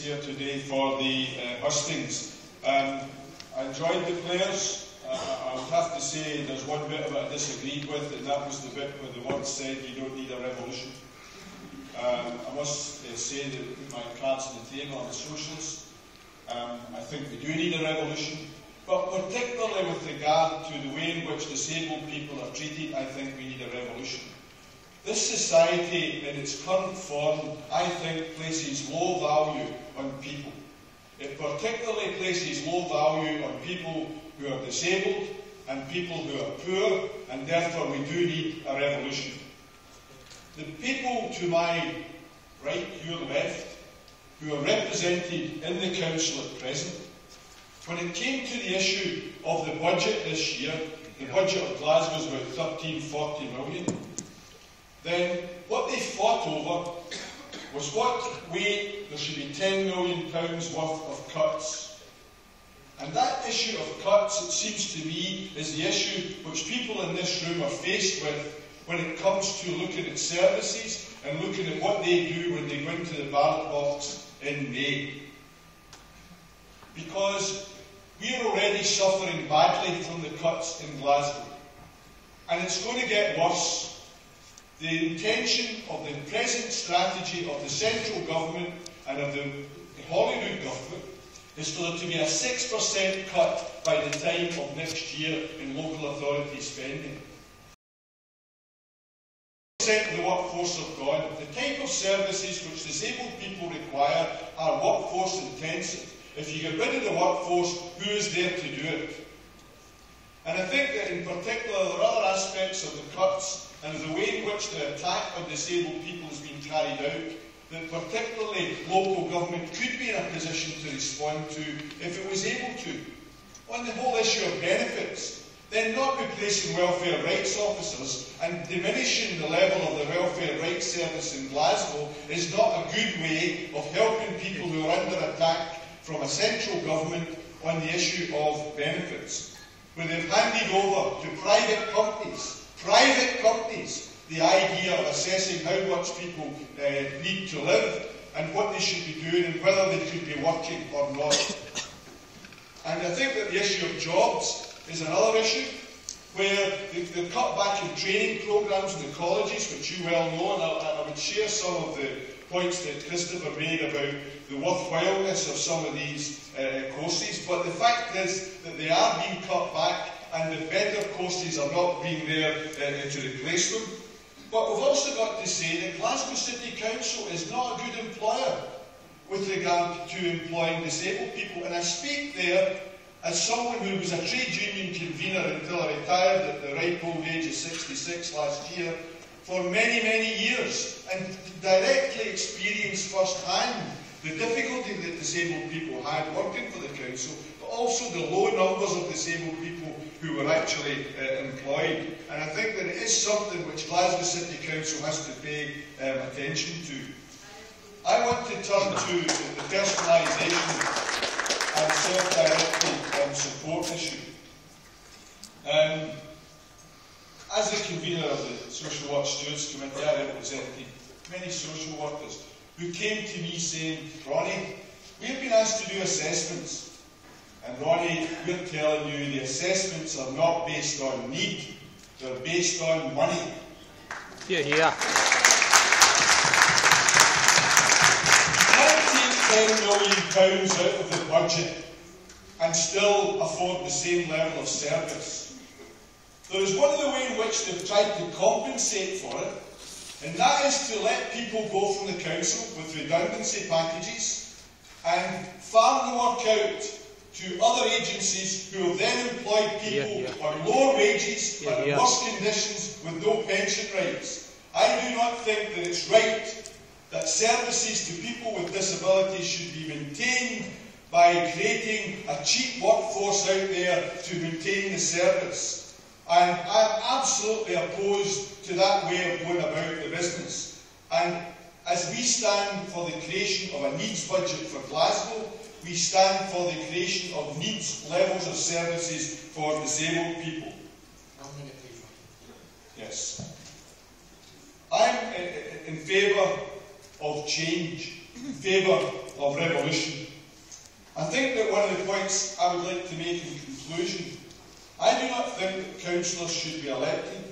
here today for the hustings. I enjoyed the players. I would have to say there's one bit of it I disagreed with, and that was the bit where the word said you don't need a revolution. I must say that I put my cards on the table on the socialists. I think we do need a revolution, but particularly with regard to the way in which disabled people are treated, I think we need a revolution. This society, in its current form, I think, places low value on people. It particularly places low value on people who are disabled and people who are poor, and therefore we do need a revolution. The people to my right, your left, who are represented in the council at present, when it came to the issue of the budget this year, the budget of Glasgow is about 13–40 million, then what they fought over was what way there should be £10 million worth of cuts. And that issue of cuts, it seems to me, is the issue which people in this room are faced with when it comes to looking at services and looking at what they do when they go into the ballot box in May. Because we are already suffering badly from the cuts in Glasgow. And it's going to get worse. The intention of the present strategy of the central government and of the Holyrood government is for there to be a 6% cut by the time of next year in local authority spending. 6% of the workforce have gone. The type of services which disabled people require are workforce intensive. If you get rid of the workforce, who is there to do it? And I think that in particular there are other aspects of the cuts and the way in which the attack on disabled people has been carried out that particularly local government could be in a position to respond to if it was able to. On the whole issue of benefits, then not replacing welfare rights officers and diminishing the level of the welfare rights service in Glasgow is not a good way of helping people who are under attack from a central government on the issue of benefits, where they've handed over to private companies, the idea of assessing how much people need to live and what they should be doing and whether they could be working or not. And I think that the issue of jobs is another issue, where the cutback in training programmes in the colleges, which you well know, and I would share some of the points that Christopher made about the worthwhileness of some of these courses, but the fact is that they are being cut back and the better courses are not being there to replace them. But we've also got to say that Glasgow City Council is not a good employer with regard to employing disabled people. And I speak there as someone who was a trade union convener until I retired at the ripe old age of 66 last year for many, many years, and directly experienced firsthand the difficulty that disabled people had working for the council, but also the low numbers of disabled people who were actually employed. And I think that it is something which Glasgow City Council has to pay attention to. I want to turn to the personalisation and self-directed support issue. As the convener of the Social Work Stewards Committee, I represented many social workers who came to me saying, Ronnie, we've been asked to do assessments. And Ronnie, we're telling you the assessments are not based on need, they're based on money. Yeah. You can't take £10 million out of the budget and still afford the same level of service. There is one of the ways in which they've tried to compensate for it, and that is to let people go from the council with redundancy packages and farm the work out to other agencies who have then employed people on lower wages, under worse conditions, with no pension rights. I do not think that it's right that services to people with disabilities should be maintained by creating a cheap workforce out there to maintain the service. And I am absolutely opposed to that way of going about the business. And as we stand for the creation of a needs budget for Glasgow, we stand for the creation of needs levels of services for disabled people. 1 minute, please. Yes. I'm in favour of change, in favour of revolution. I think that one of the points I would like to make in conclusion, I do not think that councillors should be elected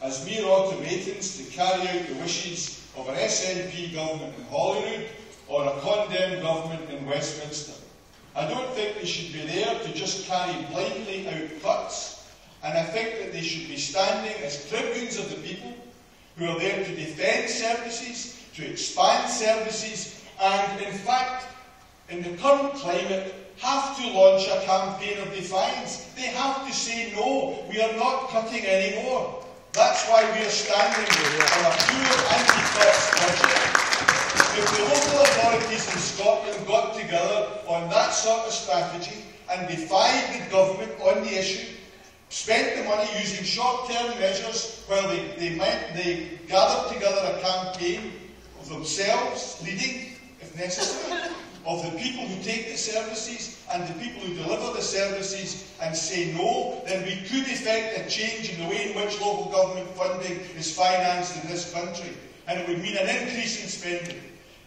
as mere automatons to carry out the wishes of an SNP government in Holyrood or a condemned government in Westminster. I don't think they should be there to just carry blindly out cuts, and I think that they should be standing as tribunes of the people who are there to defend services, to expand services, and in fact, in the current climate, have to launch a campaign of defiance. They have to say, no, we are not cutting anymore. That's why we are standing on a pure anti-cuts budget. If the local authorities in Scotland got together on that sort of strategy and defied the government on the issue, spent the money using short-term measures while they gathered together a campaign of themselves leading, if necessary, of the people who take the services and the people who deliver the services, and say no, then we could effect a change in the way in which local government funding is financed in this country. And it would mean an increase in spending.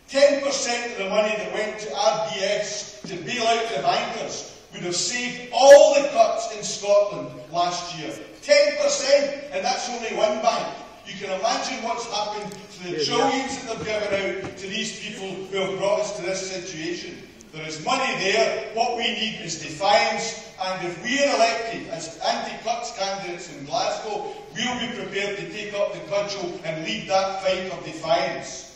10% of the money that went to RBS to bail out the bankers would have saved all the cuts in Scotland last year. 10%! And that's only one bank. You can imagine what's happened to the trillions that they've given out to these people who have brought us to this situation. There is money there. What we need is defiance. And if we are elected as anti-cuts candidates in Glasgow, we'll be prepared to take up the cudgel and lead that fight of defiance.